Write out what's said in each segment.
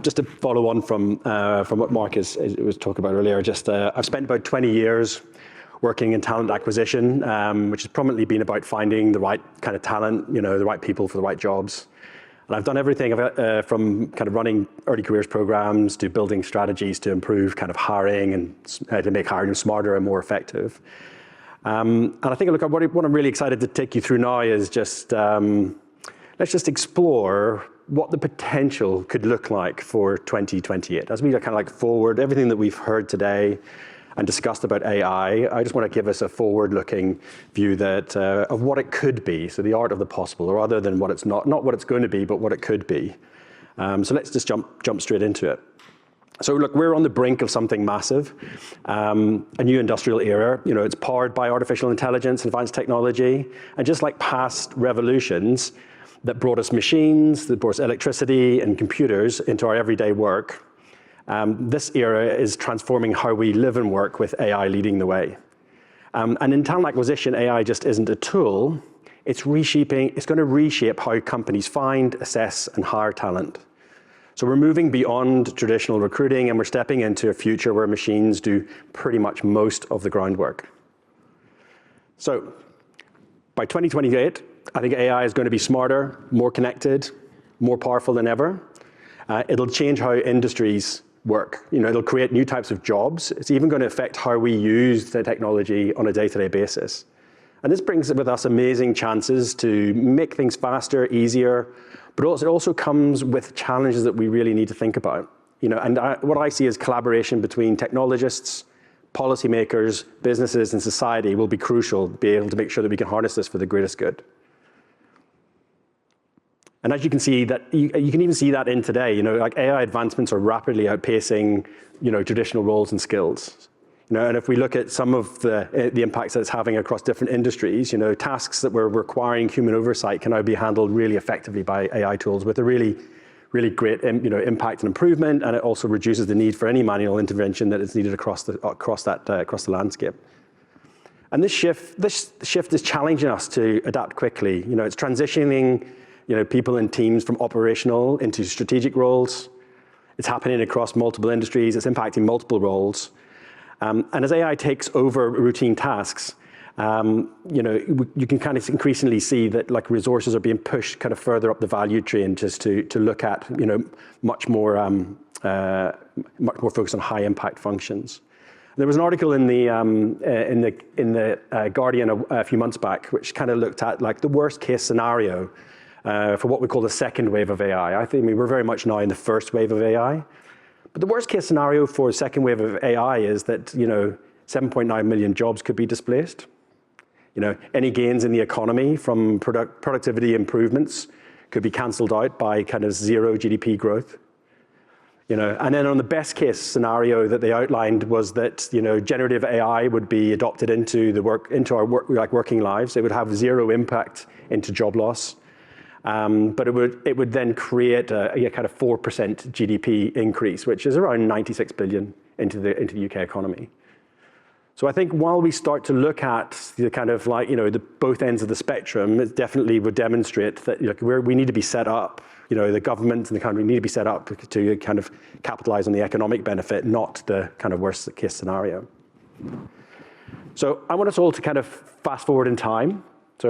just to follow on from what Mark was talking about earlier, I've spent about 20 years working in talent acquisition, which has prominently been about finding the right kind of talent, the right people for the right jobs. And I've done everything from kind of running early careers programs to building strategies to improve kind of hiring and to make hiring smarter and more effective. And I think, look, what I'm really excited to take you through now is let's just explore what the potential could look like for 2028. As we kind of forward everything that we've heard today and discussed about AI, I just want to give us a forward-looking view of what it could be, so the art of the possible, rather than what it's not what it's going to be, but what it could be. So let's just jump straight into it. So look, we're on the brink of something massive, a new industrial era. It's powered by artificial intelligence, advanced technology, and just like past revolutions that brought us machines, that brought us electricity and computers into our everyday work, this era is transforming how we live and work with AI leading the way. And in talent acquisition, AI just isn't a tool. It's going to reshape how companies find, assess, and hire talent. So we're moving beyond traditional recruiting, and we're stepping into a future where machines do pretty much most of the groundwork. So by 2028, I think AI is going to be smarter, more connected, more powerful than ever. It'll change how industries work. It'll create new types of jobs. It's even going to affect how we use the technology on a day-to-day basis. And this brings with us amazing chances to make things faster, easier, but also it also comes with challenges that we really need to think about. What I see as collaboration between technologists, policymakers, businesses, and society will be crucial to be able to make sure that we can harness this for the greatest good. And as you can see, that you can even see that in today. Like AI advancements are rapidly outpacing, traditional roles and skills. And if we look at some of the impacts that it's having across different industries, tasks that were requiring human oversight can now be handled really effectively by AI tools with a really, really great, impact and improvement. And it also reduces the need for any manual intervention that is needed across the landscape. And this shift is challenging us to adapt quickly. It's transitioning people and teams from operational into strategic roles. It's happening across multiple industries. It's impacting multiple roles. And as AI takes over routine tasks, you can kind of increasingly see that resources are being pushed kind of further up the value chain just to look at much more focus on high impact functions. There was an article in the Guardian a few months back which kind of looked at the worst case scenario for what we call the second wave of AI. I think we're very much now in the first wave of AI. But the worst case scenario for the second wave of AI is that 7.9 million jobs could be displaced. Any gains in the economy from productivity improvements could be cancelled out by kind of zero GDP growth. And then on the best case scenario that they outlined was that generative AI would be adopted into our working lives. It would have zero impact into job loss. But it would then create a kind of 4% GDP increase, which is around 96 billion into the UK economy. So I think while we start to look at the kind of the both ends of the spectrum, it definitely would demonstrate that we need to be set up. The government and the country need to be set up to kind of capitalize on the economic benefit, not the kind of worst case scenario. So I want us all to kind of fast forward in time. So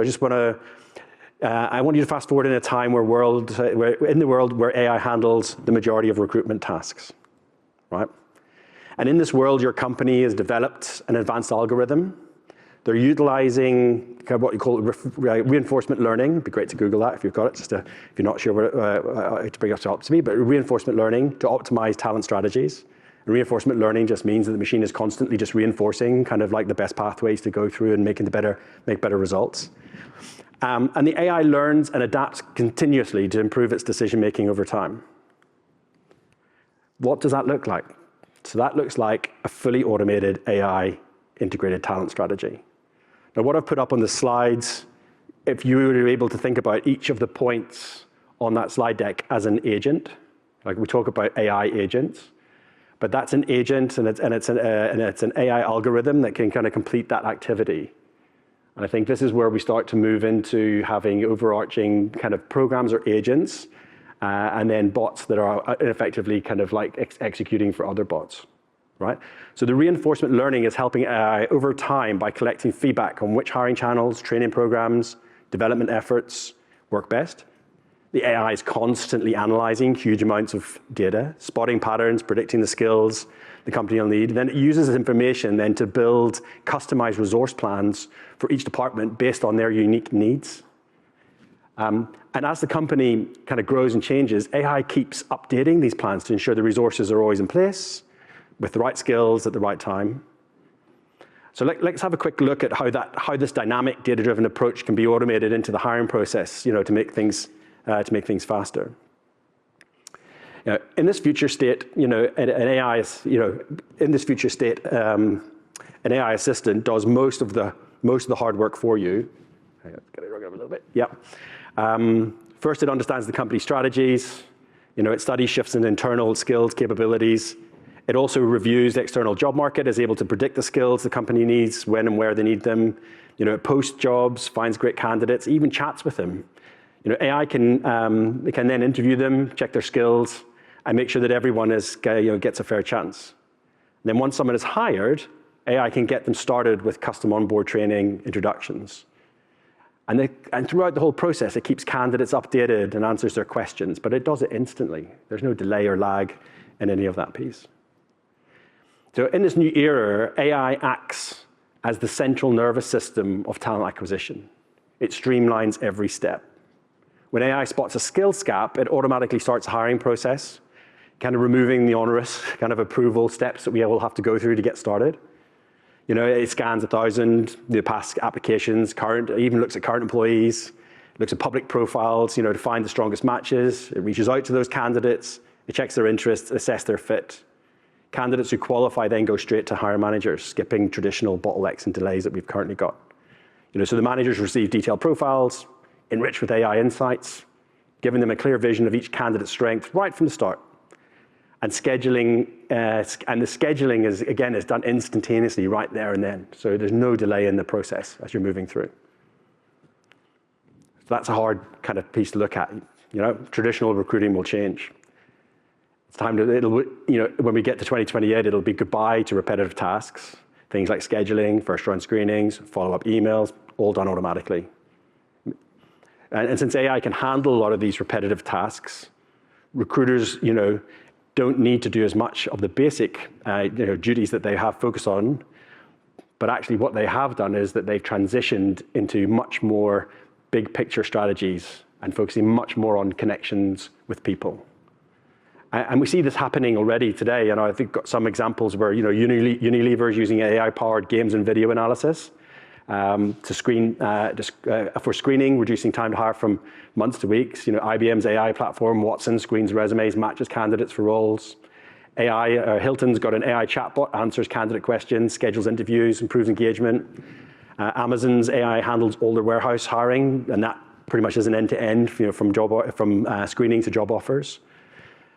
I want you to fast forward in a time in the world where AI handles the majority of recruitment tasks, right? And in this world, your company has developed an advanced algorithm. They're utilizing kind of what you call reinforcement learning. It'd be great to Google that if you've got it, if you're not sure to bring it up to me, but reinforcement learning to optimize talent strategies. And reinforcement learning just means that the machine is constantly just reinforcing kind of the best pathways to go through and make better results. And the AI learns and adapts continuously to improve its decision-making over time. What does that look like? So that looks like a fully automated AI integrated talent strategy. Now, what I've put up on the slides, if you were able to think about each of the points on that slide deck as an agent, we talk about AI agents, but that's an agent and it's an AI algorithm that can kind of complete that activity. And I think this is where we start to move into having overarching kind of programs or agents and then bots that are effectively kind of like executing for other bots, right? So the reinforcement learning is helping AI over time by collecting feedback on which hiring channels, training programs, development efforts work best. The AI is constantly analyzing huge amounts of data, spotting patterns, predicting the skills the company will need. Then it uses this information then to build customized resource plans for each department based on their unique needs. And as the company kind of grows and changes, AI keeps updating these plans to ensure the resources are always in place with the right skills at the right time. So let's have a quick look at how this dynamic data-driven approach can be automated into the hiring process, to make things faster. In this future state, an AI assistant does most of the hard work for you. Let's get it a little bit. Yeah. First, it understands the company strategies. It studies shifts in internal skills, capabilities. It also reviews the external job market, is able to predict the skills the company needs, when and where they need them. It posts jobs, finds great candidates, even chats with them. AI can then interview them, check their skills, and make sure that everyone gets a fair chance. And then once someone is hired, AI can get them started with custom onboard training introductions. And throughout the whole process, it keeps candidates updated and answers their questions, but it does it instantly. There's no delay or lag in any of that piece. So in this new era, AI acts as the central nervous system of talent acquisition. It streamlines every step. When AI spots a skills gap, it automatically starts a hiring process, kind of removing the onerous kind of approval steps that we all have to go through to get started. It scans 1,000 past applications, it even looks at current employees, looks at public profiles, to find the strongest matches. It reaches out to those candidates, it checks their interests, assess their fit. Candidates who qualify then go straight to hiring managers, skipping traditional bottlenecks and delays that we've currently got. So the managers receive detailed profiles, enriched with AI insights, giving them a clear vision of each candidate's strength right from the start. And scheduling, and the scheduling is done instantaneously right there and then. So there's no delay in the process as you're moving through. So that's a hard kind of piece to look at. Traditional recruiting will change. It's time to, when we get to 2028, it'll be goodbye to repetitive tasks. Things like scheduling, first round screenings, follow-up emails, all done automatically. And since AI can handle a lot of these repetitive tasks, recruiters, don't need to do as much of the basic duties that they have focused on, but actually what they have done is that they've transitioned into much more big picture strategies and focusing much more on connections with people. And we see this happening already today, and I think got some examples where Unilever is using AI-powered games and video analysis to screen for screening, reducing time to hire from months to weeks. IBM's AI platform, Watson, screens resumes, matches candidates for roles. Hilton's got an AI chatbot, answers candidate questions, schedules interviews, improves engagement. Amazon's AI handles all their warehouse hiring, and that pretty much is an end-to-end, from screening to job offers.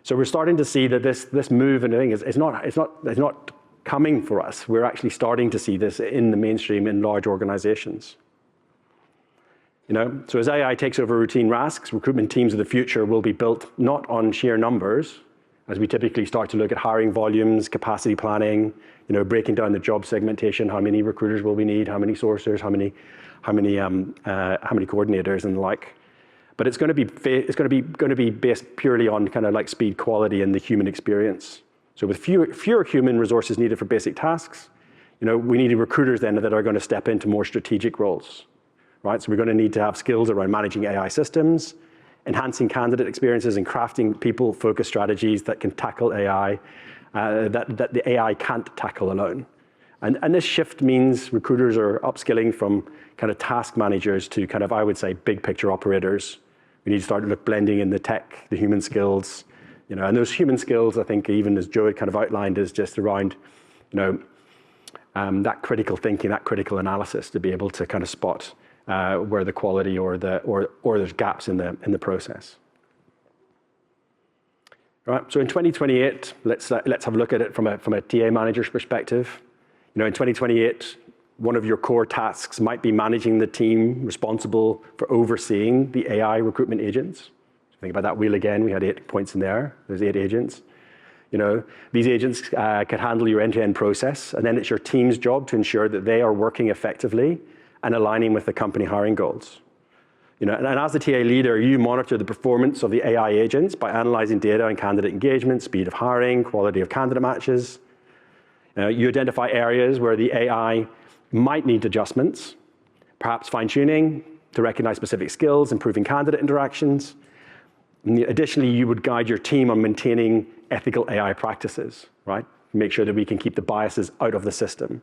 So we're starting to see that this move and thing is not coming for us. We're actually starting to see this in the mainstream in large organizations. So as AI takes over routine tasks, recruitment teams of the future will be built not on sheer numbers, as we typically start to look at hiring volumes, capacity planning, breaking down the job segmentation, how many recruiters will we need, how many sourcers, how many coordinators and the like. But it's going to be based purely on kind of like speed, quality, and the human experience. So with fewer human resources needed for basic tasks, we need recruiters then that are going to step into more strategic roles, right? So we're going to need to have skills around managing AI systems, enhancing candidate experiences, and crafting people-focused strategies that can tackle AI, that the AI can't tackle alone. And this shift means recruiters are upskilling from kind of task managers to kind of, I would say, big picture operators. We need to start blending in the tech, the human skills, and those human skills, I think, even as Joe had kind of outlined, is just around, that critical thinking, that critical analysis to be able to kind of spot where the quality or there's gaps in the process. All right. So in 2028, let's have a look at it from a TA manager's perspective. In 2028, one of your core tasks might be managing the team responsible for overseeing the AI recruitment agents. Think about that wheel again. We had 8 points in there. There's 8 agents. These agents could handle your end-to-end process, and then it's your team's job to ensure that they are working effectively and aligning with the company hiring goals. And as the TA leader, you monitor the performance of the AI agents by analyzing data on candidate engagement, speed of hiring, quality of candidate matches. You identify areas where the AI might need adjustments, perhaps fine-tuning to recognize specific skills, improving candidate interactions. And additionally, you would guide your team on maintaining ethical AI practices, right? Make sure that we can keep the biases out of the system.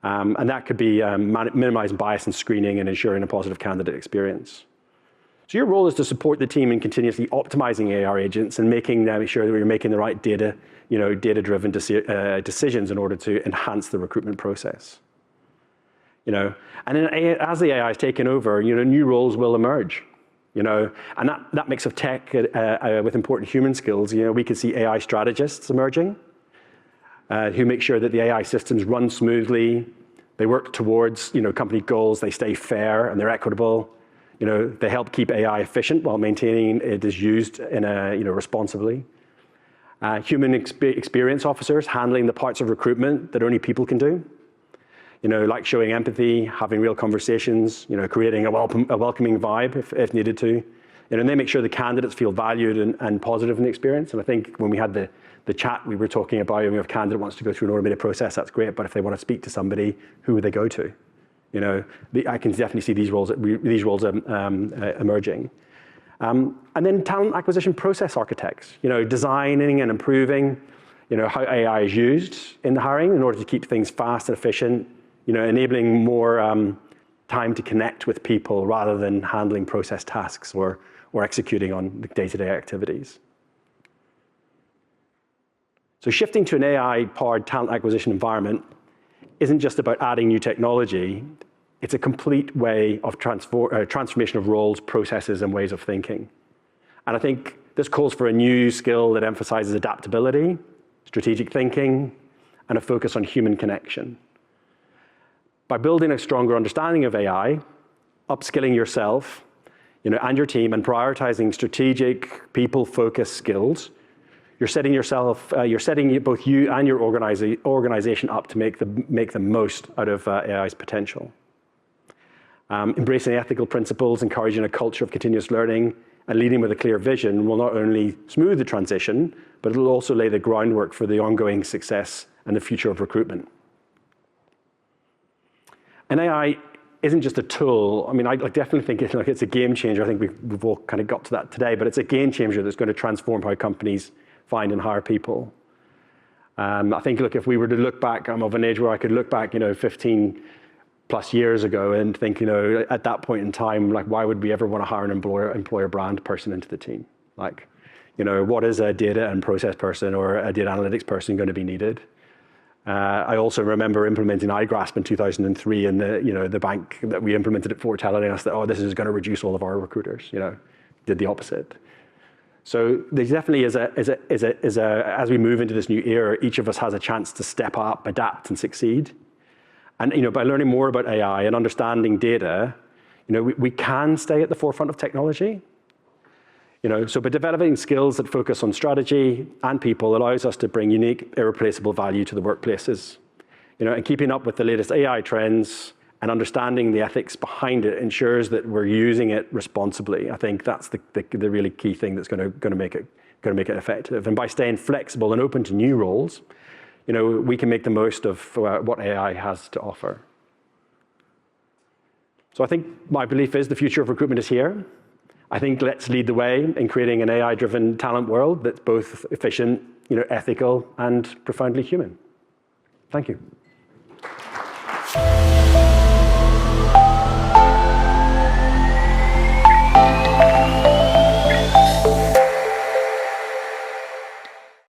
And that could be minimizing bias and screening and ensuring a positive candidate experience. So your role is to support the team in continuously optimizing AI agents and making sure that you're making the right data-driven decisions in order to enhance the recruitment process. And then as the AI is taken over, new roles will emerge. And that mix of tech with important human skills, we could see AI strategists emerging who make sure that the AI systems run smoothly, they work towards company goals, they stay fair and they're equitable. They help keep AI efficient while maintaining it is used in responsibly. Human experience officers handling the parts of recruitment that only people can do. Like showing empathy, having real conversations, creating a welcoming vibe if needed to. And they make sure the candidates feel valued and positive in the experience. And I think when we had the chat, we were talking about, if a candidate wants to go through an automated process, that's great. But if they want to speak to somebody, who would they go to? I can definitely see these roles emerging. And then talent acquisition process architects, designing and improving, how AI is used in the hiring in order to keep things fast and efficient, enabling more time to connect with people rather than handling process tasks or executing on the day-to-day activities. So shifting to an AI-powered talent acquisition environment isn't just about adding new technology. It's a complete way of transformation of roles, processes, and ways of thinking. And I think this calls for a new skill that emphasizes adaptability, strategic thinking, and a focus on human connection. By building a stronger understanding of AI, upskilling yourself, and your team, and prioritizing strategic, people-focused skills, you're setting both you and your organization up to make the most out of AI's potential. Embracing ethical principles, encouraging a culture of continuous learning, and leading with a clear vision will not only smooth the transition, but it will also lay the groundwork for the ongoing success and the future of recruitment. And AI isn't just a tool. I definitely think it's a game changer. I think we've all kind of got to that today, but it's a game changer that's going to transform how companies find and hire people. I think, if we were to look back, I'm of an age where I could look back, 15 plus years ago and think, at that point in time, why would we ever want to hire an employer brand person into the team? What is a data and process person or a data analytics person going to be needed? I also remember implementing iGrasp in 2003, and the bank that we implemented it for telling us that, this is going to reduce all of our recruiters. Did the opposite. So there definitely is as we move into this new era, each of us has a chance to step up, adapt, and succeed. And by learning more about AI and understanding data, we can stay at the forefront of technology. So by developing skills that focus on strategy and people allows us to bring unique, irreplaceable value to the workplaces. And keeping up with the latest AI trends and understanding the ethics behind it ensures that we're using it responsibly. I think that's the really key thing that's going to make it effective. And by staying flexible and open to new roles, we can make the most of what AI has to offer. So I think my belief is the future of recruitment is here. I think let's lead the way in creating an AI-driven talent world that's both efficient, ethical, and profoundly human. Thank you.